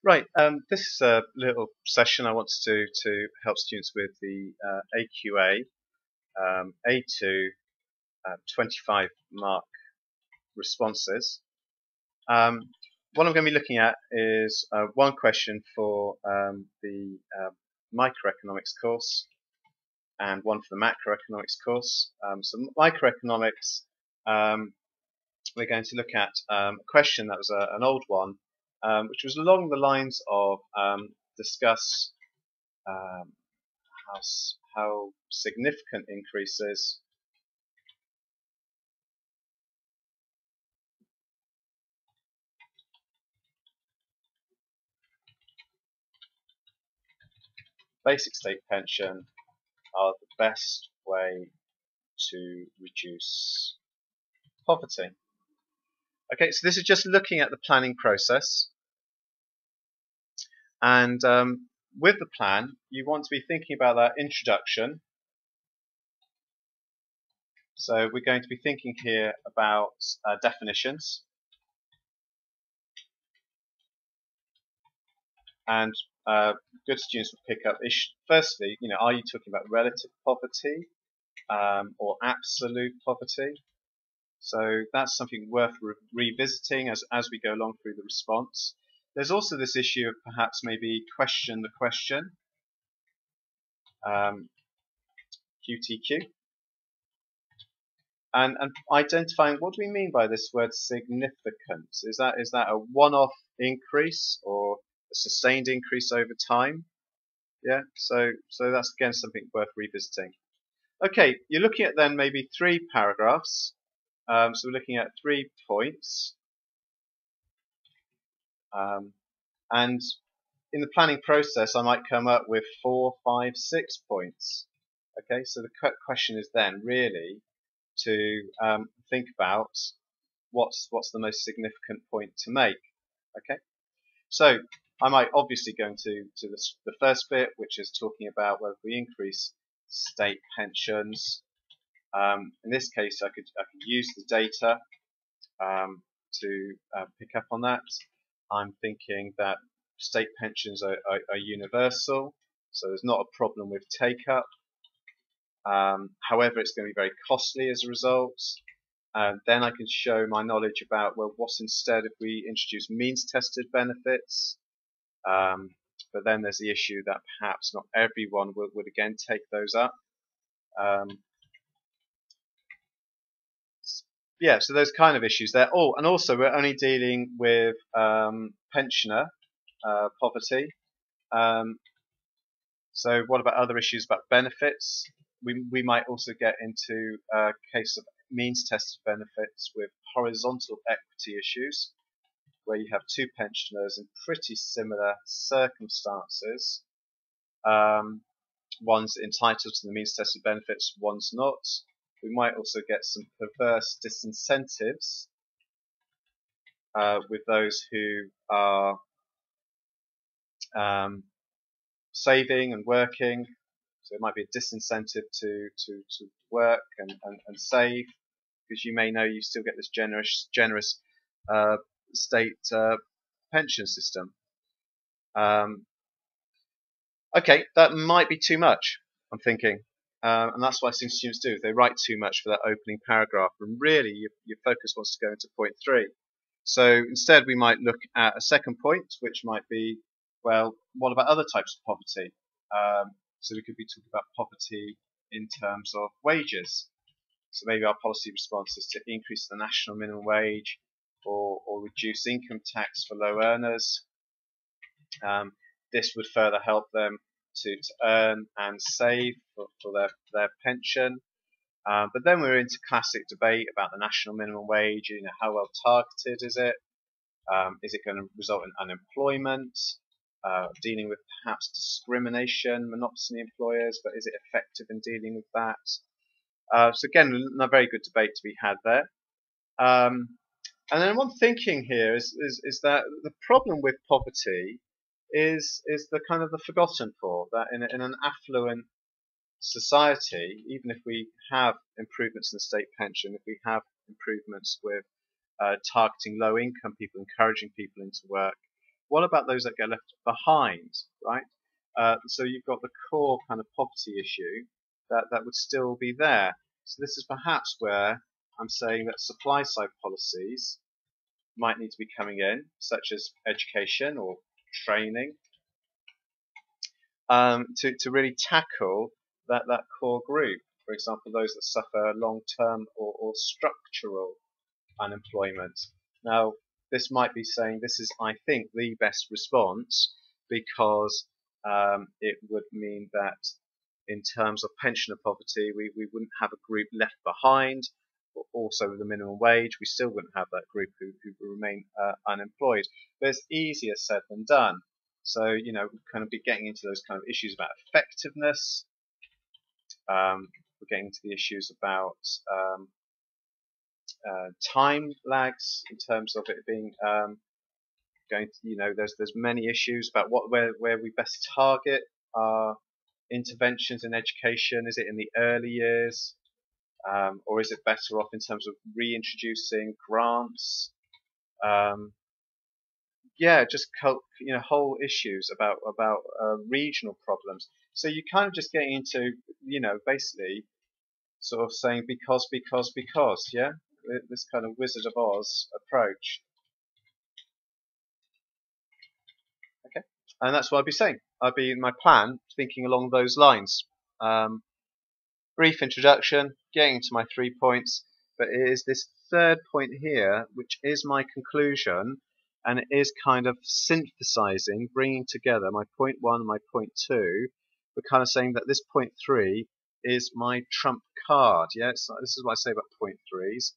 Right, this is a little session I want to do to help students with the AQA A2 25 mark responses. What I'm going to be looking at is one question for the microeconomics course and one for the macroeconomics course. So microeconomics, we're going to look at a question that was an old one, which was along the lines of discuss um, how significant increases basic state pension are the best way to reduce poverty. Okay, so this is just looking at the planning process, and with the plan, you want to be thinking about that introduction. So we're going to be thinking here about definitions, and good students will pick up. Firstly, are you talking about relative poverty or absolute poverty? So that's something worth revisiting as we go along through the response. There's also this issue of perhaps maybe question the question, QTQ, and identifying what do we mean by this word significance. Is that a one-off increase or a sustained increase over time? Yeah, so that's again something worth revisiting. Okay, you're looking at then maybe 3 paragraphs. So we're looking at 3 points. And in the planning process, I might come up with 4, 5, 6 points. Okay, so the question is then really to think about what's the most significant point to make. Okay, so I might obviously go into the first bit, which is talking about whether we increase state pensions. In this case, I could use the data to pick up on that. I'm thinking that state pensions are universal, so there's not a problem with take-up. However, it's going to be very costly as a result. Then I can show my knowledge about, well, what's instead if we introduce means-tested benefits. But then there's the issue that perhaps not everyone would again take those up. Yeah, so those kind of issues there. Oh, and also we're only dealing with pensioner poverty. So what about other issues about benefits? We might also get into a case of means-tested benefits with horizontal equity issues, where you have 2 pensioners in pretty similar circumstances. One's entitled to the means-tested benefits, one's not. We might also get some perverse disincentives with those who are saving and working. So it might be a disincentive to work and save, because you may know you still get this generous state pension system. Okay, that might be too much, I'm thinking. And that's what I think students do. They write too much for that opening paragraph, and really your focus wants to go into point 3. So instead we might look at a second point, which might be, well, what about other types of poverty? So we could be talking about poverty in terms of wages. So maybe our policy response is to increase the national minimum wage or reduce income tax for low earners. This would further help them to earn and save for their pension. But then we're into classic debate about the national minimum wage. How well targeted is it? Is it going to result in unemployment? Dealing with perhaps discrimination, monopsony employers, but is it effective in dealing with that? So again, a very good debate to be had there. And then one thinking here is that the problem with poverty is the kind of the forgotten poor, that in an affluent society, even if we have improvements in the state pension, if we have improvements with targeting low income people, encouraging people into work, what about those that get left behind, right? So you've got the core kind of poverty issue that would still be there. So this is perhaps where I'm saying that supply side policies might need to be coming in, such as education or training, to really tackle that core group. For example, those that suffer long-term or structural unemployment. Now, this might be saying this is, I think, the best response because it would mean that in terms of pensioner poverty, we wouldn't have a group left behind. Also with the minimum wage, we still wouldn't have that group who remain unemployed. But it's easier said than done. So, you know, kind of be getting into those kind of issues about effectiveness. We're getting into the issues about time lags in terms of it being going to, you know, there's many issues about where we best target our interventions in education. Is it in the early years, or is it better off in terms of reintroducing grants? Yeah, just you know, whole issues about regional problems. So you're kind of just getting into, you know, basically sort of saying because, yeah, this kind of Wizard of Oz approach. Okay, and that's what I'd be saying. I'd be in my plan thinking along those lines. Brief introduction, getting into my 3 points, but it is this third point here which is my conclusion, and it is kind of synthesizing, bringing together my point 1 and my point 2. We're kind of saying that this point 3 is my trump card. Yeah, this is what I say about point 3s.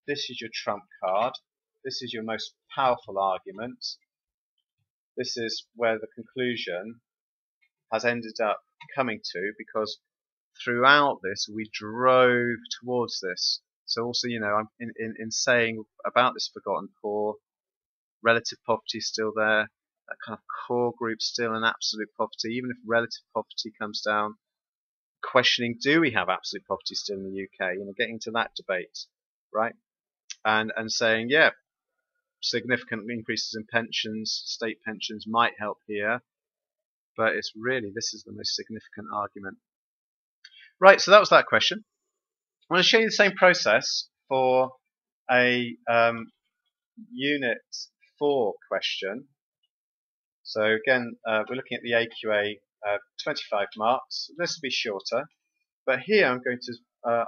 This is your trump card. This is your most powerful argument. This is where the conclusion has ended up coming to, because throughout this we drove towards this. So also, you know, I'm in saying about this forgotten poor, relative poverty is still there, that kind of core group still in absolute poverty. Even if relative poverty comes down, questioning, do we have absolute poverty still in the UK? You know, getting to that debate, right? And saying, yeah, significant increases in pensions, state pensions might help here, but it's really, this is the most significant argument. Right, so that was that question. I'm going to show you the same process for a Unit 4 question. So again, we're looking at the AQA 25 marks. This will be shorter, but here I'm going to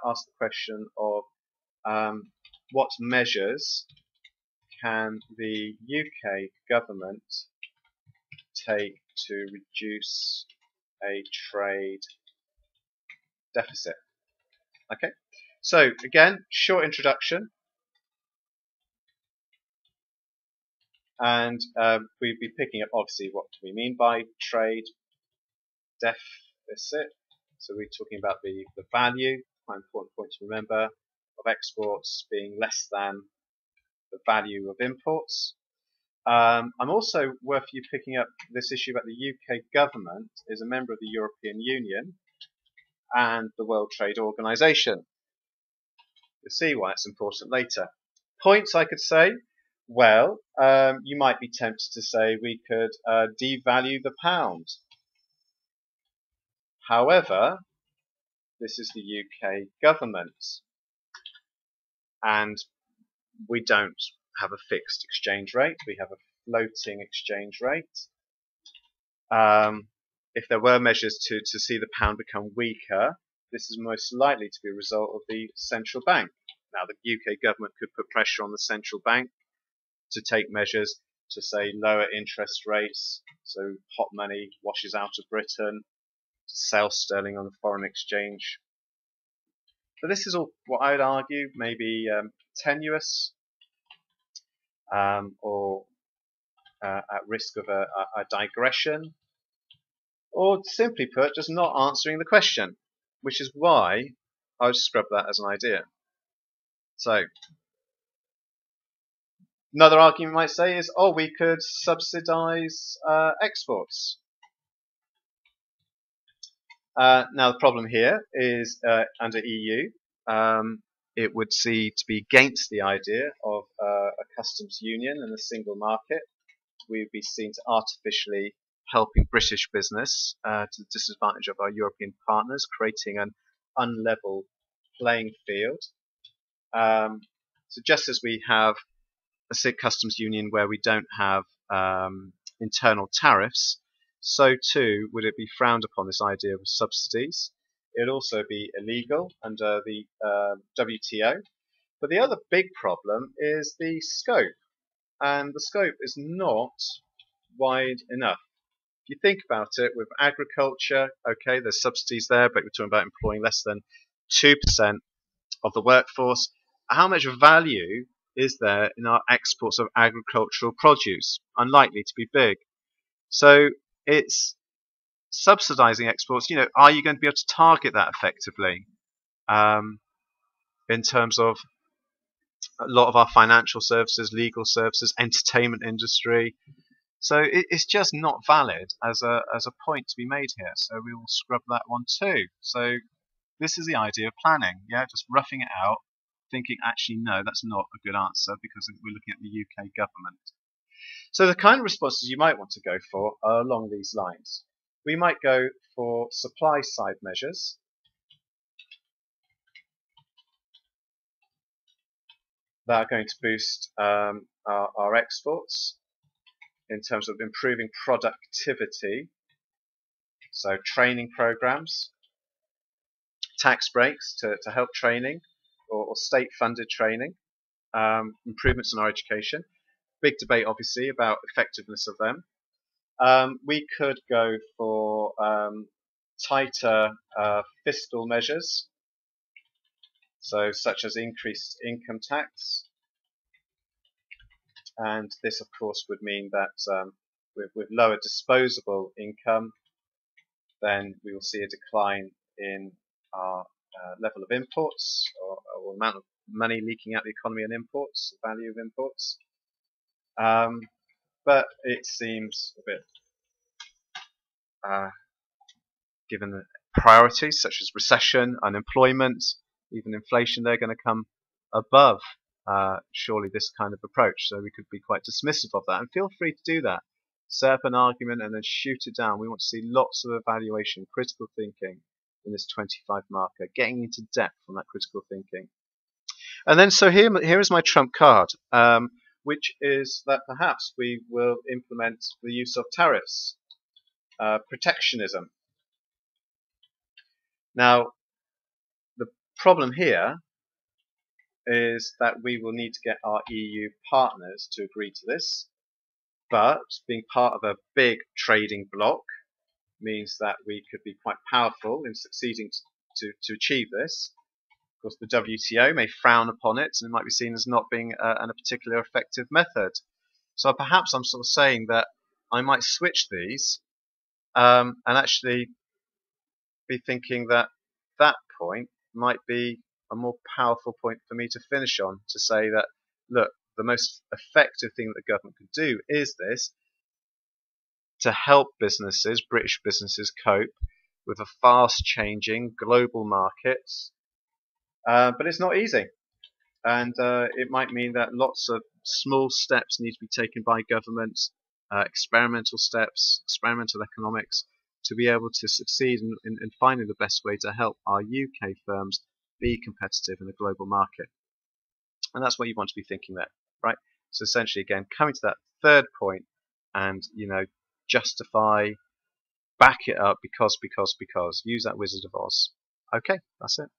ask the question of what measures can the UK government take to reduce a trade deficit? Okay, so again, short introduction, and we'd be picking up obviously what do we mean by trade deficit. So we're talking about the value, quite important point to remember, of exports being less than the value of imports. I'm also worth you picking up this issue about the UK government is a member of the European Union and the World Trade Organization. You'll see why it's important later. Points I could say, well, you might be tempted to say we could devalue the pound. However, this is the UK government, and we don't have a fixed exchange rate. We have a floating exchange rate. If there were measures to see the pound become weaker, this is most likely to be a result of the central bank. Now, the UK government could put pressure on the central bank to take measures to, say, lower interest rates, so hot money washes out of Britain, to sell sterling on the foreign exchange. So this is all what I'd argue maybe tenuous or at risk of a digression, or simply put, just not answering the question, which is why I would scrub that as an idea. So another argument might say is, oh, we could subsidize exports. Now the problem here is under EU, it would see to be against the idea of a customs union and a single market. we'd be seen to artificially helping British business to the disadvantage of our European partners, creating an unlevel playing field. So just as we have a SIG customs union where we don't have internal tariffs, so too would it be frowned upon, this idea of subsidies. It would also be illegal under the WTO. But the other big problem is the scope, and the scope is not wide enough. If you think about it, with agriculture, okay, there's subsidies there, but we're talking about employing less than 2% of the workforce. How much value is there in our exports of agricultural produce? Unlikely to be big. So it's subsidizing exports. Are you going to be able to target that effectively in terms of a lot of our financial services, legal services, entertainment industry? So it's just not valid as a point to be made here. So we will scrub that one too. So this is the idea of planning, just roughing it out, thinking actually no, that's not a good answer because we're looking at the UK government. So the kind of responses you might want to go for are along these lines. We might go for supply side measures. That are going to boost our exports in terms of improving productivity. So training programs, tax breaks to help training or state funded training, improvements in our education. Big debate obviously about effectiveness of them. We could go for tighter fiscal measures, so such as increased income tax, and this of course would mean that with lower disposable income, then we will see a decline in our level of imports or amount of money leaking out the economy in imports, the value of imports. But it seems a bit, given the priorities such as recession, unemployment, even inflation, they're going to come above surely this kind of approach. So we could be quite dismissive of that, and feel free to do that. Set up an argument and then shoot it down. We want to see lots of evaluation, critical thinking in this 25 marker, getting into depth on that critical thinking. And then so here is my trump card, which is that perhaps we will implement the use of tariffs, protectionism. Now, the problem here is that we will need to get our EU partners to agree to this, but being part of a big trading bloc means that we could be quite powerful in succeeding to achieve this. Of course, the WTO may frown upon it, and it might be seen as not being a particular effective method. So perhaps I'm sort of saying that I might switch these and actually be thinking that that point might be a more powerful point for me to finish on, to say that, look, the most effective thing that the government could do is this, to help businesses, British businesses, cope with a fast-changing global market. But it's not easy. And it might mean that lots of small steps need to be taken by governments, experimental steps, experimental economics, to be able to succeed in finding the best way to help our UK firms be competitive in the global market. And that's what you want to be thinking there, right? So essentially, again, coming to that third point and, justify, back it up because, use that Wizard of Oz. Okay, that's it.